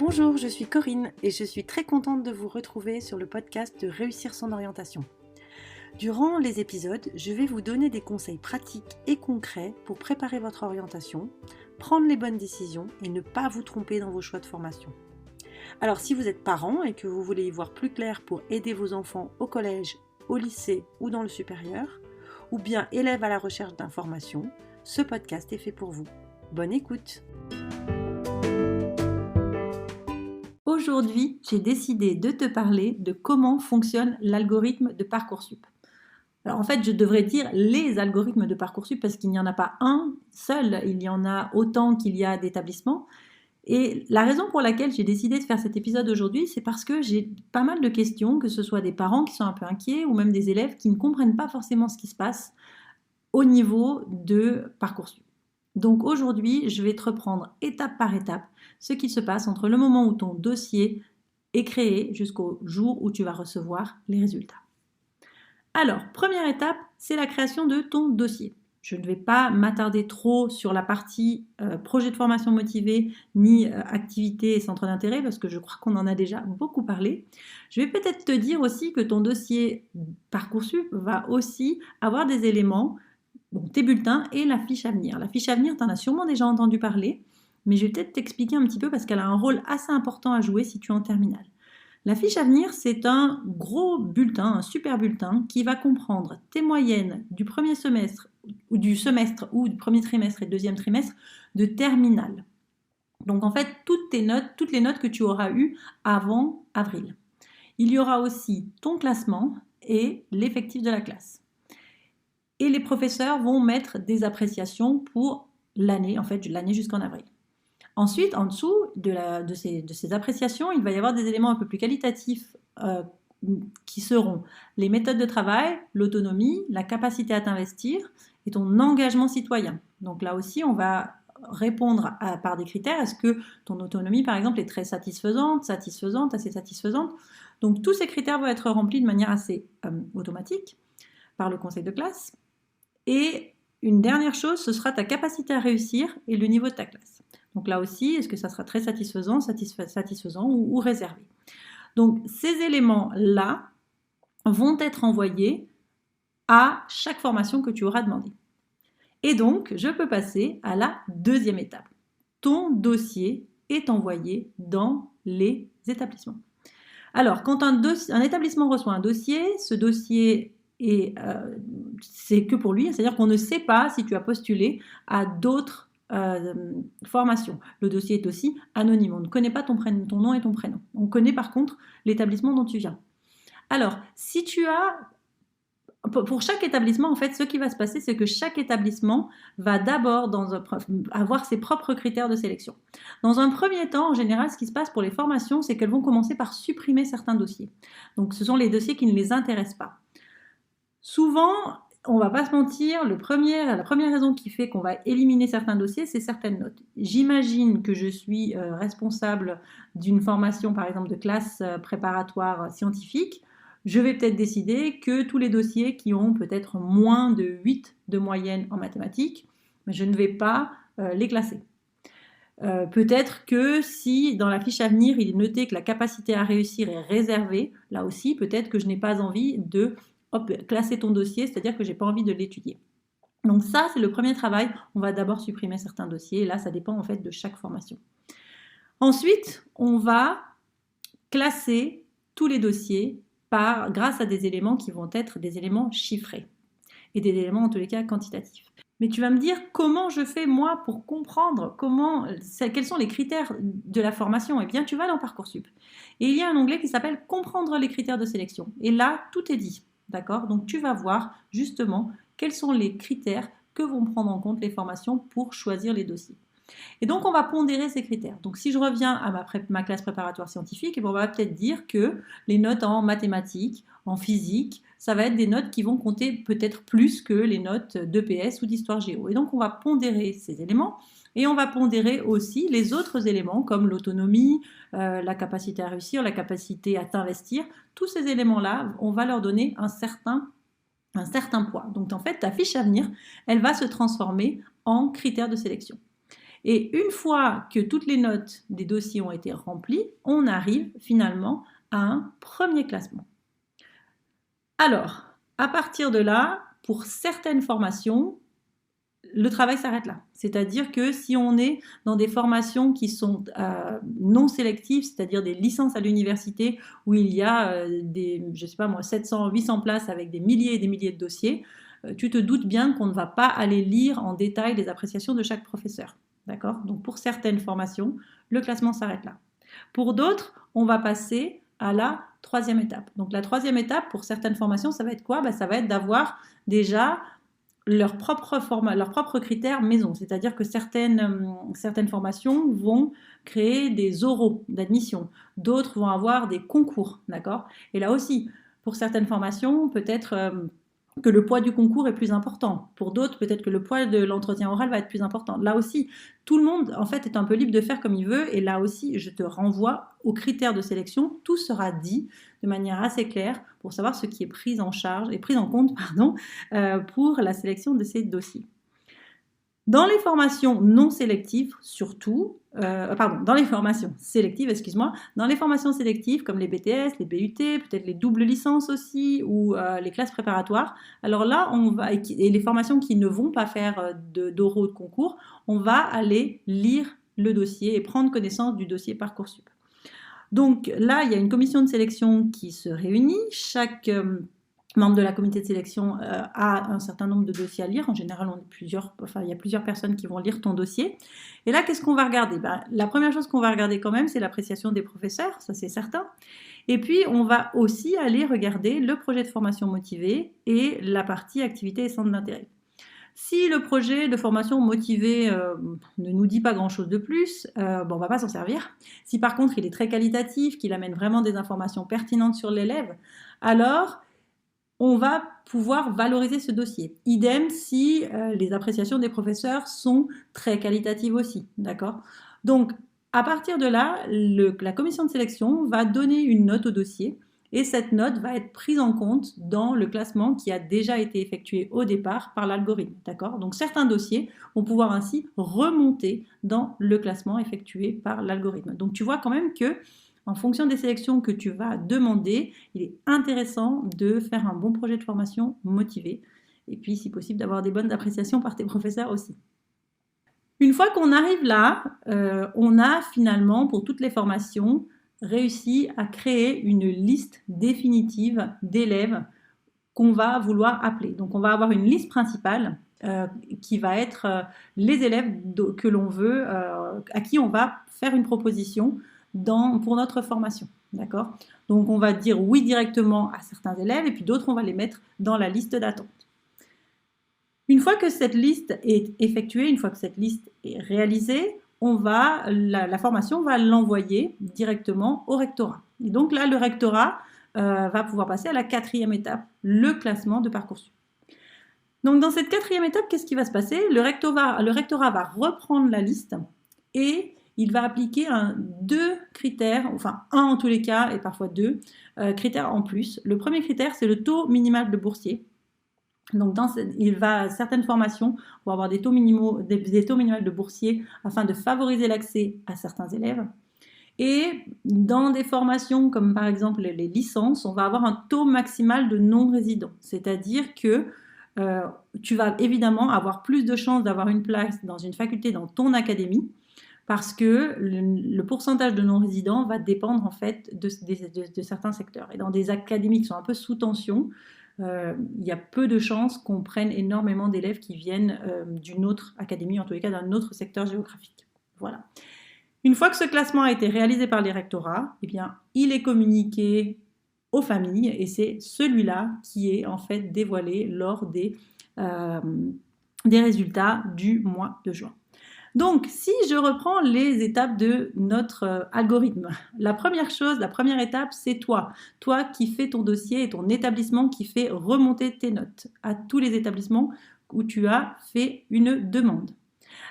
Bonjour, je suis Corinne et je suis très contente de vous retrouver sur le podcast de Réussir son orientation. Durant les épisodes, je vais vous donner des conseils pratiques et concrets pour préparer votre orientation, prendre les bonnes décisions et ne pas vous tromper dans vos choix de formation. Alors si vous êtes parent et que vous voulez y voir plus clair pour aider vos enfants au collège, au lycée ou dans le supérieur, ou bien élève à la recherche d'informations, ce podcast est fait pour vous. Bonne écoute! Aujourd'hui, j'ai décidé de te parler de comment fonctionne l'algorithme de Parcoursup. Alors en fait, je devrais dire les algorithmes de Parcoursup parce qu'il n'y en a pas un seul, il y en a autant qu'il y a d'établissements. Et la raison pour laquelle j'ai décidé de faire cet épisode aujourd'hui, c'est parce que j'ai pas mal de questions, que ce soit des parents qui sont un peu inquiets ou même des élèves qui ne comprennent pas forcément ce qui se passe au niveau de Parcoursup. Donc aujourd'hui, je vais te reprendre étape par étape ce qui se passe entre le moment où ton dossier est créé jusqu'au jour où tu vas recevoir les résultats. Alors, première étape, c'est la création de ton dossier. Je ne vais pas m'attarder trop sur la partie projet de formation motivé ni activité et centre d'intérêt parce que je crois qu'on en a déjà beaucoup parlé. Je vais peut-être te dire aussi que ton dossier Parcoursup va aussi avoir des éléments, tes bulletins et la fiche à venir. La fiche à venir, tu en as sûrement déjà entendu parler, mais je vais peut-être t'expliquer un petit peu parce qu'elle a un rôle assez important à jouer si tu es en terminale. La fiche à venir, c'est un gros bulletin, un super bulletin qui va comprendre tes moyennes du premier semestre ou du premier trimestre et deuxième trimestre de terminale. Donc en fait, toutes les notes que tu auras eues avant avril. Il y aura aussi ton classement et l'effectif de la classe. Et les professeurs vont mettre des appréciations pour l'année, l'année jusqu'en avril. Ensuite, en dessous de ces appréciations, il va y avoir des éléments un peu plus qualitatifs qui seront les méthodes de travail, l'autonomie, la capacité à t'investir et ton engagement citoyen. Donc là aussi, on va répondre par des critères. Est-ce que ton autonomie, par exemple, est très satisfaisante, assez satisfaisante? Donc tous ces critères vont être remplis de manière assez automatique par le conseil de classe. Et une dernière chose, ce sera ta capacité à réussir et le niveau de ta classe. Donc là aussi, est-ce que ça sera très satisfaisant ou réservé? Donc ces éléments-là vont être envoyés à chaque formation que tu auras demandé. Et donc, je peux passer à la deuxième étape. Ton dossier est envoyé dans les établissements. Alors, quand un établissement reçoit un dossier, ce dossier c'est que pour lui, c'est-à-dire qu'on ne sait pas si tu as postulé à d'autres formations. Le dossier est aussi anonyme, on ne connaît pas ton nom et ton prénom. On connaît par contre l'établissement dont tu viens. Alors, si tu as... Pour chaque établissement, en fait, ce qui va se passer, c'est que chaque établissement va d'abord avoir ses propres critères de sélection. Dans un premier temps, en général, ce qui se passe pour les formations, c'est qu'elles vont commencer par supprimer certains dossiers. Donc, ce sont les dossiers qui ne les intéressent pas. Souvent, on ne va pas se mentir, la première raison qui fait qu'on va éliminer certains dossiers, c'est certaines notes. J'imagine que je suis responsable d'une formation, par exemple, de classe préparatoire scientifique. Je vais peut-être décider que tous les dossiers qui ont peut-être moins de 8 de moyenne en mathématiques, je ne vais pas les classer. Peut-être que si dans la fiche à venir, il est noté que la capacité à réussir est réservée, là aussi, peut-être que je n'ai pas envie de classer ton dossier, c'est-à-dire que je n'ai pas envie de l'étudier. Donc ça, c'est le premier travail. On va d'abord supprimer certains dossiers. Et là, ça dépend en fait de chaque formation. Ensuite, on va classer tous les dossiers grâce à des éléments qui vont être des éléments chiffrés et des éléments en tous les cas quantitatifs. Mais tu vas me dire comment je fais moi pour comprendre quels sont les critères de la formation. Eh bien, tu vas dans Parcoursup. Et il y a un onglet qui s'appelle « Comprendre les critères de sélection ». Et là, tout est dit. D'accord? Donc, tu vas voir justement quels sont les critères que vont prendre en compte les formations pour choisir les dossiers. Et donc, on va pondérer ces critères. Donc, si je reviens à ma classe préparatoire scientifique, on va peut-être dire que les notes en mathématiques, en physique, ça va être des notes qui vont compter peut-être plus que les notes d'EPS ou d'histoire géo. Et donc, on va pondérer ces éléments et on va pondérer aussi les autres éléments comme l'autonomie, la capacité à réussir, la capacité à t'investir. Tous ces éléments-là, on va leur donner un certain poids. Donc, en fait, ta fiche à venir, elle va se transformer en critères de sélection. Et une fois que toutes les notes des dossiers ont été remplies, on arrive finalement à un premier classement. Alors, à partir de là, pour certaines formations, le travail s'arrête là. C'est-à-dire que si on est dans des formations qui sont non sélectives, c'est-à-dire des licences à l'université où il y a je sais pas moi, 700, 800 places avec des milliers et des milliers de dossiers, tu te doutes bien qu'on ne va pas aller lire en détail les appréciations de chaque professeur. D'accord ? Donc pour certaines formations, le classement s'arrête là. Pour d'autres, on va passer à la troisième étape. Donc la troisième étape, pour certaines formations, ça va être quoi ? Ça va être d'avoir déjà leurs propres critères maison. C'est-à-dire que certaines formations vont créer des oraux d'admission. D'autres vont avoir des concours, d'accord ? Et là aussi, pour certaines formations, peut-être que le poids du concours est plus important. Pour d'autres, peut-être que le poids de l'entretien oral va être plus important. Là aussi, tout le monde, en fait, est un peu libre de faire comme il veut. Et là aussi, je te renvoie aux critères de sélection. Tout sera dit de manière assez claire pour savoir ce qui est pris en compte, pour la sélection de ces dossiers. Dans les formations non sélectives, surtout, dans les formations sélectives, dans les formations sélectives comme les BTS, les BUT, peut-être les doubles licences aussi, ou les classes préparatoires, alors là, et les formations qui ne vont pas faire d'oraux de concours, on va aller lire le dossier et prendre connaissance du dossier Parcoursup. Donc là, il y a une commission de sélection qui se réunit. Chaque membre de la comité de sélection a un certain nombre de dossiers à lire. En général, il y a plusieurs personnes qui vont lire ton dossier. Et là, qu'est-ce qu'on va regarder ? La première chose qu'on va regarder quand même, c'est l'appréciation des professeurs, ça c'est certain. Et puis, on va aussi aller regarder le projet de formation motivé et la partie activité et centre d'intérêt. Si le projet de formation motivé ne nous dit pas grand-chose de plus, on ne va pas s'en servir. Si par contre, il est très qualitatif, qu'il amène vraiment des informations pertinentes sur l'élève, alors on va pouvoir valoriser ce dossier. Idem si les appréciations des professeurs sont très qualitatives aussi, d'accord ? Donc, à partir de là, la commission de sélection va donner une note au dossier et cette note va être prise en compte dans le classement qui a déjà été effectué au départ par l'algorithme, d'accord ? Donc, certains dossiers vont pouvoir ainsi remonter dans le classement effectué par l'algorithme. Donc, tu vois quand même que en fonction des sélections que tu vas demander, il est intéressant de faire un bon projet de formation motivé et puis, si possible, d'avoir des bonnes appréciations par tes professeurs aussi. Une fois qu'on arrive là, on a finalement, pour toutes les formations, réussi à créer une liste définitive d'élèves qu'on va vouloir appeler. Donc, on va avoir une liste principale qui va être les élèves que l'on veut, à qui on va faire une proposition pour notre formation, d'accord ? Donc, on va dire oui directement à certains élèves et puis d'autres, on va les mettre dans la liste d'attente. Une fois que cette liste est effectuée, une fois que cette liste est réalisée, la formation va l'envoyer directement au rectorat. Et donc là, le rectorat va pouvoir passer à la quatrième étape, le classement de Parcoursup. Donc dans cette quatrième étape, qu'est-ce qui va se passer ? Le rectorat va reprendre la liste et il va appliquer deux critères, enfin un en tous les cas et parfois deux critères en plus. Le premier critère, c'est le taux minimal de boursiers. Donc, certaines formations vont avoir des taux minimaux de boursiers afin de favoriser l'accès à certains élèves. Et dans des formations comme par exemple les licences, on va avoir un taux maximal de non-résidents. C'est-à-dire que tu vas évidemment avoir plus de chances d'avoir une place dans une faculté dans ton académie parce que le pourcentage de non-résidents va dépendre en fait de certains secteurs. Et dans des académies qui sont un peu sous tension, il y a peu de chances qu'on prenne énormément d'élèves qui viennent d'une autre académie, en tous les cas d'un autre secteur géographique. Voilà. Une fois que ce classement a été réalisé par les rectorats, eh bien, il est communiqué aux familles et c'est celui-là qui est en fait dévoilé lors des résultats du mois de juin. Donc, si je reprends les étapes de notre algorithme, la première étape, c'est toi qui fais ton dossier et ton établissement qui fait remonter tes notes à tous les établissements où tu as fait une demande.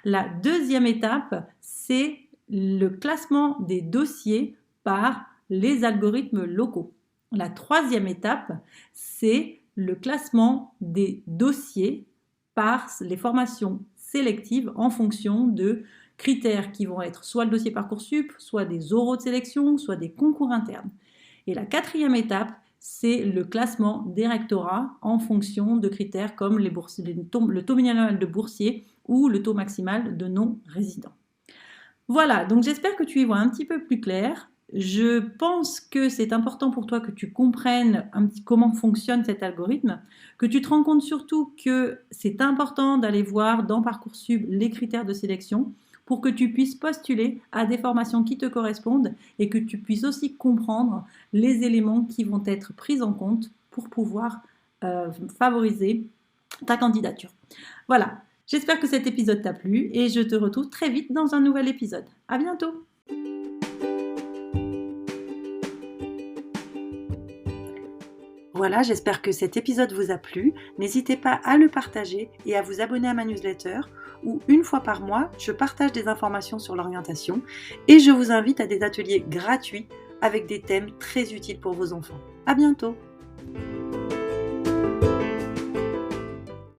La deuxième étape, c'est le classement des dossiers par les algorithmes locaux. La troisième étape, c'est le classement des dossiers par les formations sélectives en fonction de critères qui vont être soit le dossier Parcoursup, soit des oraux de sélection, soit des concours internes. Et la quatrième étape, c'est le classement des rectorats en fonction de critères comme le taux minimal de boursiers ou le taux maximal de non-résidents. Voilà, donc j'espère que tu y vois un petit peu plus clair. Je pense que c'est important pour toi que tu comprennes un petit comment fonctionne cet algorithme, que tu te rends compte surtout que c'est important d'aller voir dans Parcoursup les critères de sélection pour que tu puisses postuler à des formations qui te correspondent et que tu puisses aussi comprendre les éléments qui vont être pris en compte pour pouvoir favoriser ta candidature. Voilà, j'espère que cet épisode t'a plu et je te retrouve très vite dans un nouvel épisode. À bientôt! Voilà, j'espère que cet épisode vous a plu. N'hésitez pas à le partager et à vous abonner à ma newsletter où une fois par mois, je partage des informations sur l'orientation et je vous invite à des ateliers gratuits avec des thèmes très utiles pour vos enfants. À bientôt!